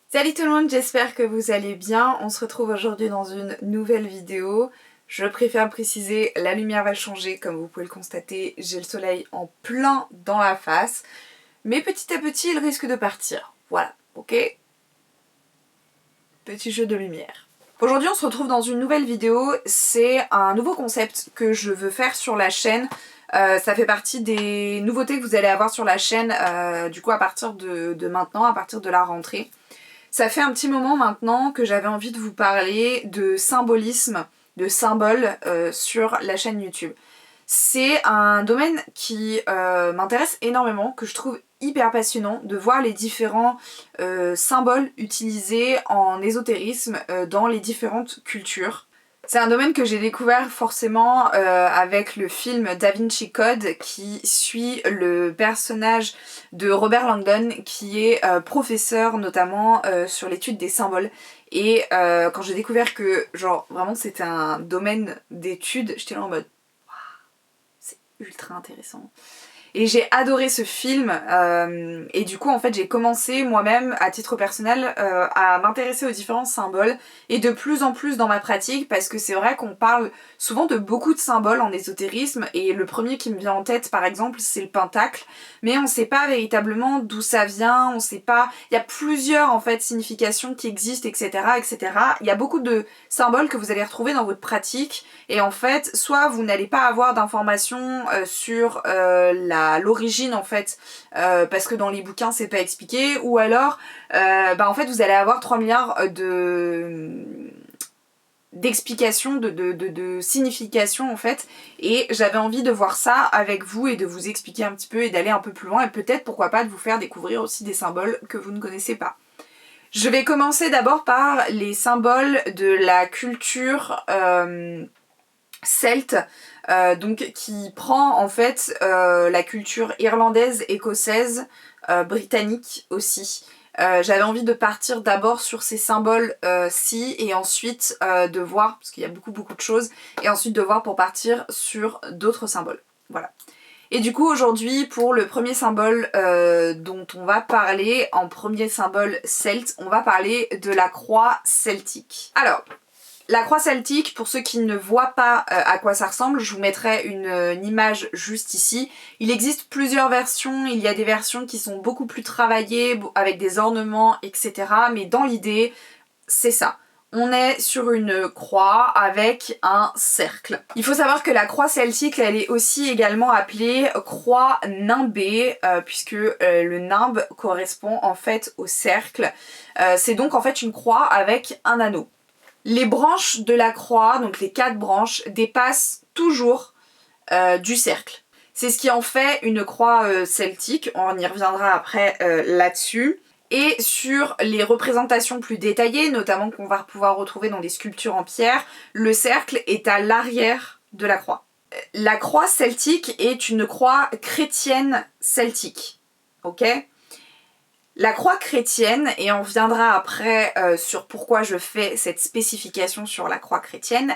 Salut tout le monde, j'espère que vous allez bien. On se retrouve aujourd'hui dans une nouvelle vidéo. Je préfère préciser, la lumière va changer, comme vous pouvez le constater, j'ai le soleil en plein dans la face. Mais petit à petit, il risque de partir. Voilà, ok? Petit jeu de lumière. Aujourd'hui, on se retrouve dans une nouvelle vidéo. C'est un nouveau concept que je veux faire sur la chaîne. Ça fait partie des nouveautés que vous allez avoir sur la chaîne, du coup à partir de maintenant, à partir de la rentrée. Ça fait un petit moment maintenant que j'avais envie de vous parler de symbolisme, de symboles sur la chaîne YouTube. C'est un domaine qui m'intéresse énormément, que je trouve hyper passionnant, de voir les différents symboles utilisés en ésotérisme dans les différentes cultures. C'est un domaine que j'ai découvert forcément avec le film Da Vinci Code qui suit le personnage de Robert Langdon qui est professeur notamment sur l'étude des symboles. Et quand j'ai découvert que genre vraiment c'était un domaine d'étude, j'étais là en mode c'est ultra intéressant. Et j'ai adoré ce film et du coup en fait j'ai commencé moi-même à titre personnel à m'intéresser aux différents symboles et de plus en plus dans ma pratique parce que c'est vrai qu'on parle souvent de beaucoup de symboles en ésotérisme et le premier qui me vient en tête par exemple c'est le pentacle, mais on sait pas véritablement d'où ça vient, on sait pas, il y a plusieurs en fait significations qui existent, etc., etc. Il y a beaucoup de symboles que vous allez retrouver dans votre pratique et en fait soit vous n'allez pas avoir d'informations sur l'origine en fait parce que dans les bouquins c'est pas expliqué, ou alors en fait vous allez avoir 3 milliards d'explications, de significations en fait, et j'avais envie de voir ça avec vous et de vous expliquer un petit peu et d'aller un peu plus loin et peut-être pourquoi pas de vous faire découvrir aussi des symboles que vous ne connaissez pas. Je vais commencer d'abord par les symboles de la culture celte, donc qui prend en fait la culture irlandaise, écossaise, britannique aussi. J'avais envie de partir d'abord sur ces symboles-ci et ensuite de voir, parce qu'il y a beaucoup de choses, et ensuite de voir pour partir sur d'autres symboles. Voilà. Et du coup aujourd'hui pour le premier symbole dont on va parler, en premier symbole celte, on va parler de la croix celtique. Alors, la croix celtique, pour ceux qui ne voient pas à quoi ça ressemble, je vous mettrai une image juste ici. Il existe plusieurs versions, il y a des versions qui sont beaucoup plus travaillées, avec des ornements, etc. Mais dans l'idée, c'est ça. On est sur une croix avec un cercle. Il faut savoir que la croix celtique, elle est aussi également appelée croix nimbée, puisque le nimbe correspond en fait au cercle. C'est donc en fait une croix avec un anneau. Les branches de la croix, donc les 4 branches, dépassent toujours du cercle. C'est ce qui en fait une croix celtique, on y reviendra après là-dessus. Et sur les représentations plus détaillées, notamment qu'on va pouvoir retrouver dans des sculptures en pierre, le cercle est à l'arrière de la croix. La croix celtique est une croix chrétienne celtique, ok ? La croix chrétienne, et on reviendra après sur pourquoi je fais cette spécification sur la croix chrétienne,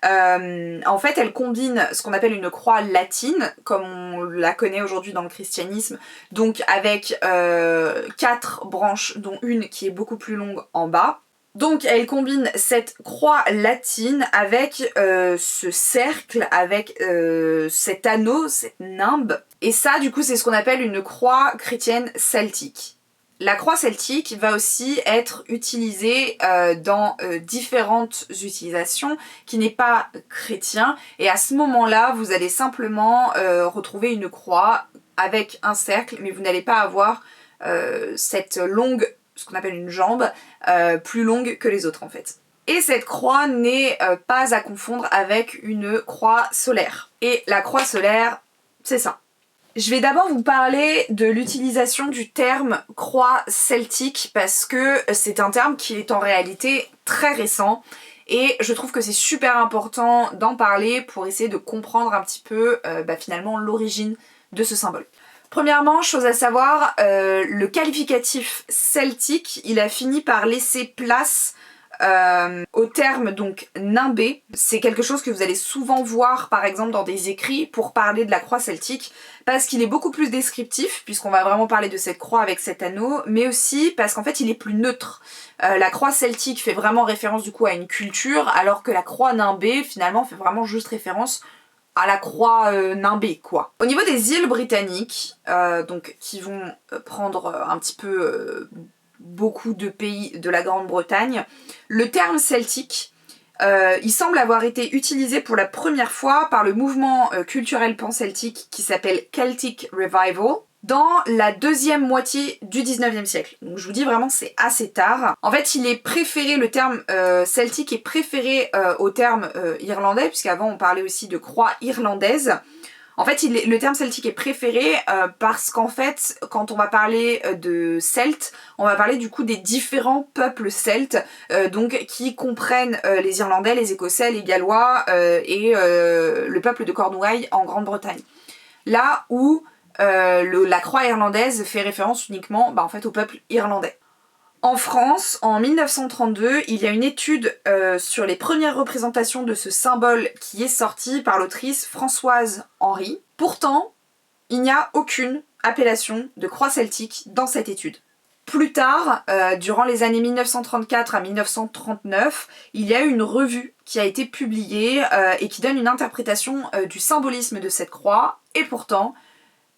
en fait elle combine ce qu'on appelle une croix latine, comme on la connaît aujourd'hui dans le christianisme, donc avec 4 branches, dont une qui est beaucoup plus longue en bas. Donc elle combine cette croix latine avec ce cercle, avec cet anneau, cette nimbe. Et ça du coup c'est ce qu'on appelle une croix chrétienne celtique. La croix celtique va aussi être utilisée dans différentes utilisations qui n'est pas chrétien. Et à ce moment-là vous allez simplement retrouver une croix avec un cercle, mais vous n'allez pas avoir cette longue, ce qu'on appelle une jambe, plus longue que les autres en fait. Et cette croix n'est pas à confondre avec une croix solaire. Et la croix solaire, c'est ça. Je vais d'abord vous parler de l'utilisation du terme croix celtique parce que c'est un terme qui est en réalité très récent et je trouve que c'est super important d'en parler pour essayer de comprendre un petit peu finalement l'origine de ce symbole. Premièrement, chose à savoir, le qualificatif celtique, il a fini par laisser place au terme donc nimbé. C'est quelque chose que vous allez souvent voir par exemple dans des écrits pour parler de la croix celtique, parce qu'il est beaucoup plus descriptif, puisqu'on va vraiment parler de cette croix avec cet anneau, mais aussi parce qu'en fait il est plus neutre. La croix celtique fait vraiment référence du coup à une culture, alors que la croix nimbée finalement fait vraiment juste référence à la croix nimbée quoi. Au niveau des îles britanniques, donc qui vont prendre un petit peu beaucoup de pays de la Grande-Bretagne, le terme celtique, il semble avoir été utilisé pour la première fois par le mouvement culturel pan-celtique qui s'appelle Celtic Revival dans la deuxième moitié du 19e siècle. Donc je vous dis vraiment c'est assez tard. En fait il est préféré, le terme celtique est préféré au terme irlandais, puisqu'avant on parlait aussi de croix irlandaise. En fait, le terme celtique est préféré parce qu'en fait, quand on va parler de Celtes, on va parler du coup des différents peuples celtes, donc qui comprennent les Irlandais, les Écossais, les Gallois et le peuple de Cornouailles en Grande-Bretagne. Là où la croix irlandaise fait référence uniquement en fait, au peuple irlandais. En France, en 1932, il y a une étude sur les premières représentations de ce symbole qui est sortie par l'autrice Françoise Henry. Pourtant, il n'y a aucune appellation de croix celtique dans cette étude. Plus tard, durant les années 1934 à 1939, il y a eu une revue qui a été publiée et qui donne une interprétation du symbolisme de cette croix, et pourtant,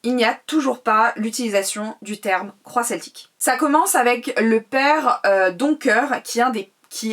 il n'y a toujours pas l'utilisation du terme croix celtique. Ça commence avec le père Donker, qui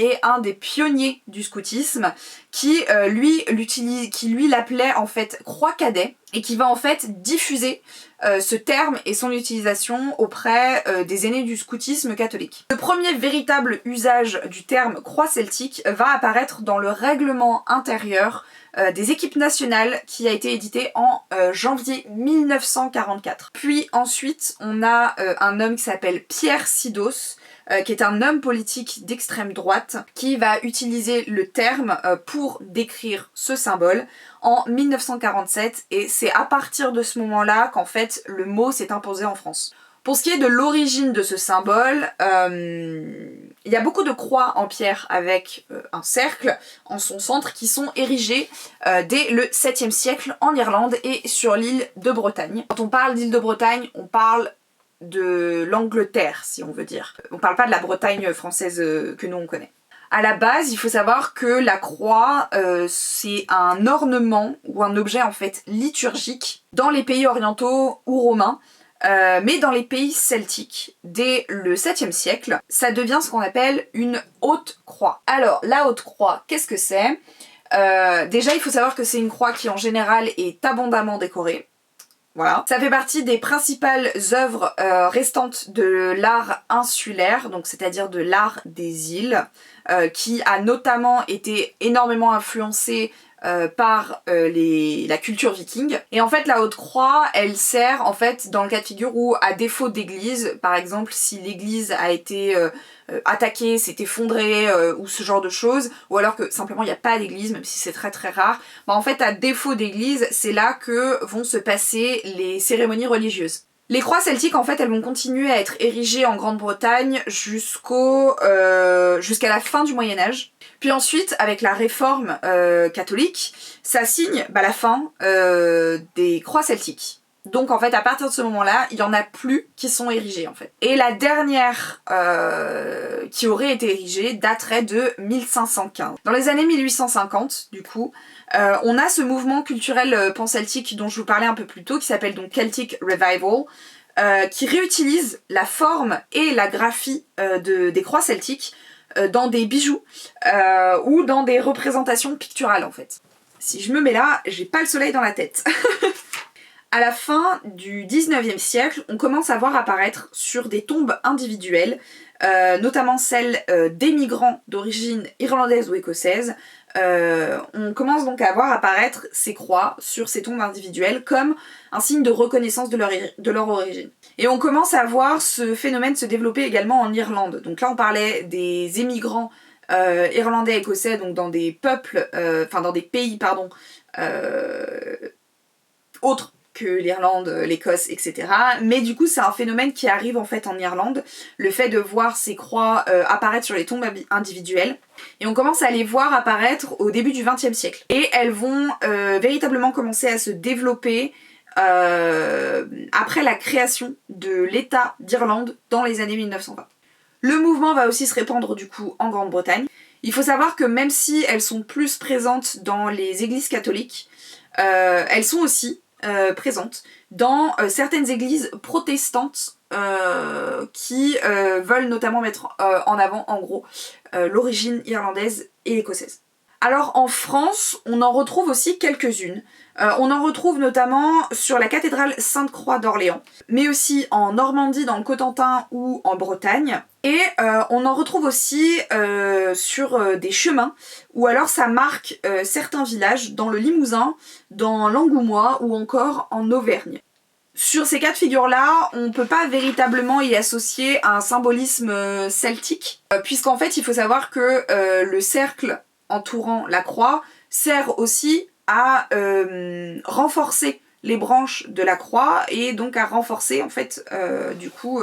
est un des pionniers du scoutisme, qui lui l'appelait en fait croix cadet, et qui va en fait diffuser ce terme et son utilisation auprès des aînés du scoutisme catholique. Le premier véritable usage du terme croix celtique va apparaître dans le règlement intérieur des équipes nationales qui a été édité en janvier 1944. Puis ensuite, on a un homme qui s'appelle Pierre Sidos, qui est un homme politique d'extrême droite, qui va utiliser le terme pour décrire ce symbole en 1947, et c'est à partir de ce moment-là qu'en fait le mot s'est imposé en France. Pour ce qui est de l'origine de ce symbole, il y a beaucoup de croix en pierre avec un cercle en son centre qui sont érigées dès le 7e siècle en Irlande et sur l'île de Bretagne. Quand on parle d'île de Bretagne, on parle de l'Angleterre, si on veut dire. On parle pas de la Bretagne française que nous on connaît. À la base, il faut savoir que la croix, c'est un ornement ou un objet en fait liturgique dans les pays orientaux ou romains. Mais dans les pays celtiques, dès le 7e siècle, ça devient ce qu'on appelle une haute croix. Alors, la haute croix, qu'est-ce que c'est ? Déjà, il faut savoir que c'est une croix qui en général est abondamment décorée. Voilà. Ça fait partie des principales œuvres restantes de l'art insulaire, donc c'est-à-dire de l'art des îles, qui a notamment été énormément influencé par la culture viking. Et en fait la haute croix elle sert en fait dans le cas de figure où, à défaut d'église, par exemple si l'église a été attaquée, s'est effondrée ou ce genre de choses, ou alors que simplement il n'y a pas d'église, même si c'est très très rare, en fait à défaut d'église c'est là que vont se passer les cérémonies religieuses. Les croix celtiques en fait elles vont continuer à être érigées en Grande-Bretagne jusqu'à la fin du Moyen-Âge. Puis ensuite, avec la réforme catholique, ça signe la fin des croix celtiques. Donc en fait, à partir de ce moment-là, il n'y en a plus qui sont érigées en fait. Et la dernière qui aurait été érigée daterait de 1515. Dans les années 1850, du coup, on a ce mouvement culturel pan-celtique dont je vous parlais un peu plus tôt, qui s'appelle donc Celtic Revival, qui réutilise la forme et la graphie des croix celtiques dans des bijoux ou dans des représentations picturales en fait. Si je me mets là, j'ai pas le soleil dans la tête. À la fin du 19e siècle, on commence à voir apparaître sur des tombes individuelles, notamment celles d'émigrants d'origine irlandaise ou écossaise, on commence donc à voir apparaître ces croix sur ces tombes individuelles comme un signe de reconnaissance de leur origine. Et on commence à voir ce phénomène se développer également en Irlande. Donc là on parlait des émigrants irlandais, écossais, donc dans des peuples, dans des pays, autres que l'Irlande, l'Écosse, etc. Mais du coup c'est un phénomène qui arrive en fait en Irlande, le fait de voir ces croix apparaître sur les tombes individuelles. Et on commence à les voir apparaître au début du XXe siècle. Et elles vont véritablement commencer à se développer après la création de l'État d'Irlande dans les années 1920. Le mouvement va aussi se répandre du coup en Grande-Bretagne. Il faut savoir que même si elles sont plus présentes dans les églises catholiques, elles sont aussi présentes dans certaines églises protestantes qui veulent notamment mettre en avant en gros l'origine irlandaise et écossaise. Alors en France, on en retrouve aussi quelques-unes. On en retrouve notamment sur la cathédrale Sainte-Croix d'Orléans, mais aussi en Normandie, dans le Cotentin ou en Bretagne. Et on en retrouve aussi sur des chemins, ou alors ça marque certains villages dans le Limousin, dans l'Angoumois ou encore en Auvergne. Sur ces cas de figure-là, on ne peut pas véritablement y associer un symbolisme celtique, puisqu'en fait il faut savoir que le cercle entourant la croix sert aussi à renforcer les branches de la croix et donc à renforcer en fait du coup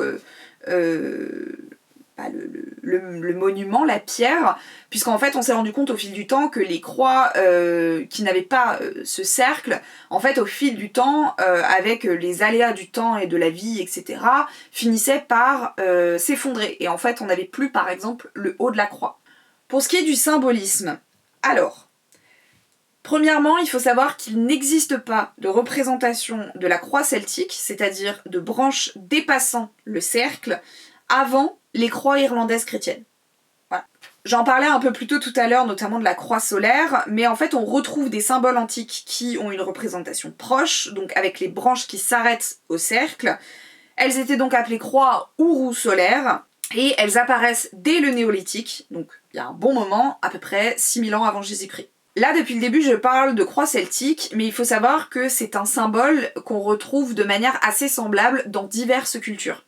le monument, la pierre, puisqu'en fait on s'est rendu compte au fil du temps que les croix qui n'avaient pas ce cercle, en fait au fil du temps, avec les aléas du temps et de la vie, etc., finissaient par s'effondrer. Et en fait on n'avait plus par exemple le haut de la croix. Pour ce qui est du symbolisme, alors, premièrement, il faut savoir qu'il n'existe pas de représentation de la croix celtique, c'est-à-dire de branches dépassant le cercle, avant les croix irlandaises chrétiennes. Voilà. J'en parlais un peu plus tôt tout à l'heure, notamment de la croix solaire, mais en fait on retrouve des symboles antiques qui ont une représentation proche, donc avec les branches qui s'arrêtent au cercle. Elles étaient donc appelées croix ou roues solaires, et elles apparaissent dès le néolithique, donc il y a un bon moment, à peu près 6000 ans avant Jésus-Christ. Là, depuis le début, je parle de croix celtique, mais il faut savoir que c'est un symbole qu'on retrouve de manière assez semblable dans diverses cultures.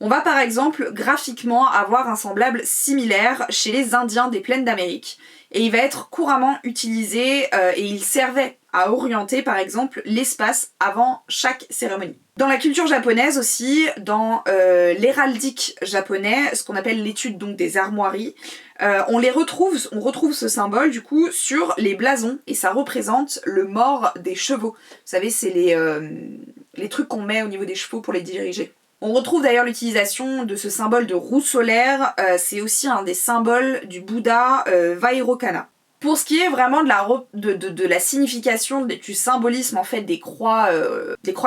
On va par exemple graphiquement avoir un semblable similaire chez les Indiens des plaines d'Amérique, et il va être couramment utilisé et il servait à orienter par exemple l'espace avant chaque cérémonie. Dans la culture japonaise aussi, dans l'héraldique japonais, ce qu'on appelle l'étude donc des armoiries, on retrouve ce symbole du coup sur les blasons et ça représente le mors des chevaux. Vous savez, c'est les trucs qu'on met au niveau des chevaux pour les diriger. On retrouve d'ailleurs l'utilisation de ce symbole de roue solaire, c'est aussi un des symboles du Bouddha Vairocana. Pour ce qui est vraiment de la signification, du symbolisme en fait des croix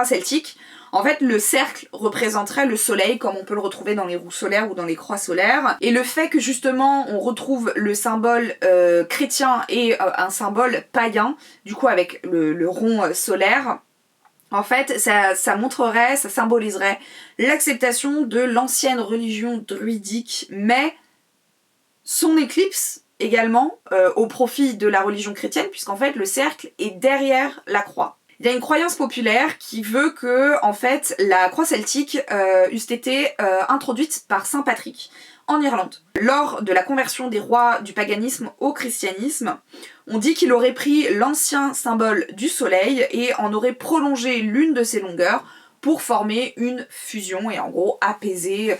celtiques, en fait le cercle représenterait le soleil comme on peut le retrouver dans les roues solaires ou dans les croix solaires, et le fait que justement on retrouve le symbole chrétien et un symbole païen, du coup avec le rond solaire, en fait, ça symboliserait l'acceptation de l'ancienne religion druidique, mais son éclipse également au profit de la religion chrétienne, puisqu'en fait le cercle est derrière la croix. Il y a une croyance populaire qui veut que, en fait, la croix celtique eussent été introduite par Saint Patrick en Irlande. Lors de la conversion des rois du paganisme au christianisme, on dit qu'il aurait pris l'ancien symbole du soleil et en aurait prolongé l'une de ses longueurs pour former une fusion et en gros apaiser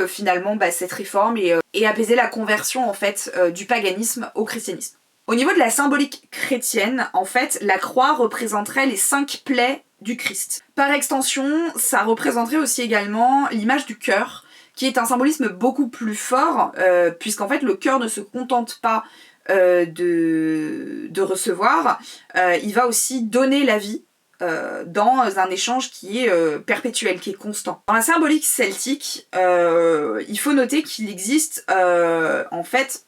finalement cette réforme et apaiser la conversion en fait du paganisme au christianisme. Au niveau de la symbolique chrétienne, en fait, la croix représenterait les 5 plaies du Christ. Par extension, ça représenterait aussi également l'image du cœur, qui est un symbolisme beaucoup plus fort, puisqu'en fait le cœur ne se contente pas de recevoir, il va aussi donner la vie dans un échange qui est perpétuel, qui est constant. Dans la symbolique celtique, il faut noter qu'il existe en fait,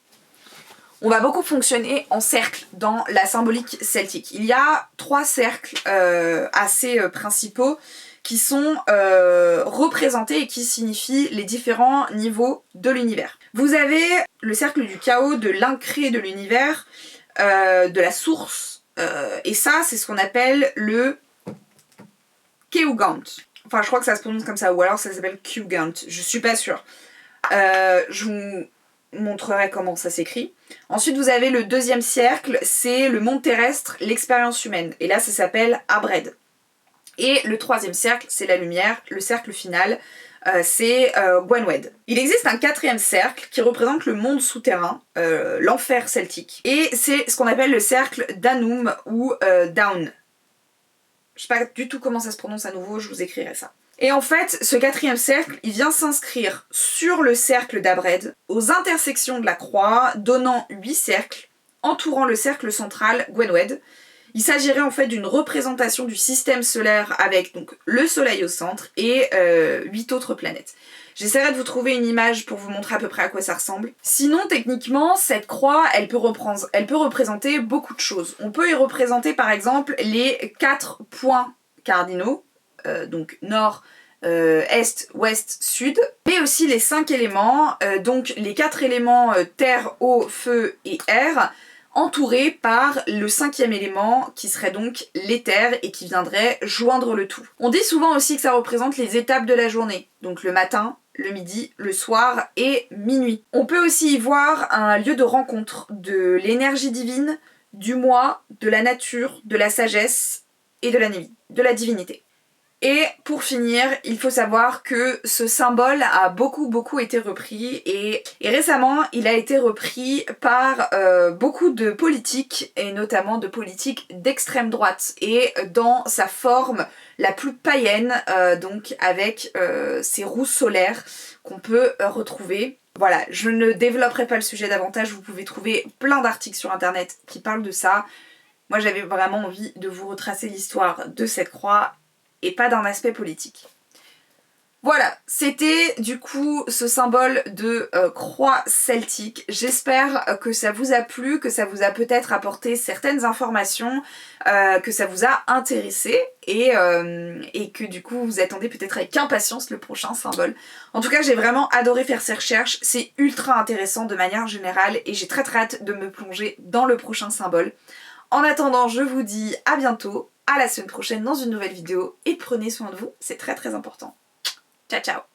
on va beaucoup fonctionner en cercle dans la symbolique celtique. Il y a 3 cercles assez principaux qui sont représentés et qui signifient les différents niveaux de l'univers. Vous avez le cercle du chaos, de l'incré de l'univers, de la source, et ça c'est ce qu'on appelle le Keugant. Enfin je crois que ça se prononce comme ça, ou alors ça s'appelle Keugant, je suis pas sûre. Je vous montrerai comment ça s'écrit. Ensuite vous avez le deuxième cercle, c'est le monde terrestre, l'expérience humaine. Et là ça s'appelle Abred. Et le troisième cercle, c'est la lumière, le cercle final, c'est Gwenwed. Il existe un quatrième cercle qui représente le monde souterrain, l'enfer celtique. Et c'est ce qu'on appelle le cercle d'Anum ou Down. Je sais pas du tout comment ça se prononce à nouveau, je vous écrirai ça. Et en fait, ce quatrième cercle, il vient s'inscrire sur le cercle d'Abred, aux intersections de la croix, donnant 8 cercles, entourant le cercle central, Gwenwed. Il s'agirait en fait d'une représentation du système solaire avec donc le soleil au centre et 8 autres planètes. J'essaierai de vous trouver une image pour vous montrer à peu près à quoi ça ressemble. Sinon, techniquement, cette croix, elle peut représenter beaucoup de choses. On peut y représenter par exemple les 4 points cardinaux, donc nord, est, ouest, sud, mais aussi les 5 éléments, donc les 4 éléments terre, eau, feu et air, entouré par le 5e élément qui serait donc l'éther et qui viendrait joindre le tout. On dit souvent aussi que ça représente les étapes de la journée, donc le matin, le midi, le soir et minuit. On peut aussi y voir un lieu de rencontre de l'énergie divine, du moi, de la nature, de la sagesse et de la divinité. Et pour finir, il faut savoir que ce symbole a beaucoup été repris et récemment il a été repris par beaucoup de politiques et notamment de politiques d'extrême droite et dans sa forme la plus païenne, donc avec ces roues solaires qu'on peut retrouver. Voilà, je ne développerai pas le sujet davantage, vous pouvez trouver plein d'articles sur internet qui parlent de ça. Moi j'avais vraiment envie de vous retracer l'histoire de cette croix et pas d'un aspect politique. Voilà, c'était du coup ce symbole de croix celtique. J'espère que ça vous a plu, que ça vous a peut-être apporté certaines informations, que ça vous a intéressé et que du coup vous attendez peut-être avec impatience le prochain symbole. En tout cas, j'ai vraiment adoré faire ces recherches, c'est ultra intéressant de manière générale et j'ai très hâte de me plonger dans le prochain symbole. En attendant, je vous dis à bientôt, à la semaine prochaine dans une nouvelle vidéo et prenez soin de vous, c'est très important. Ciao ciao.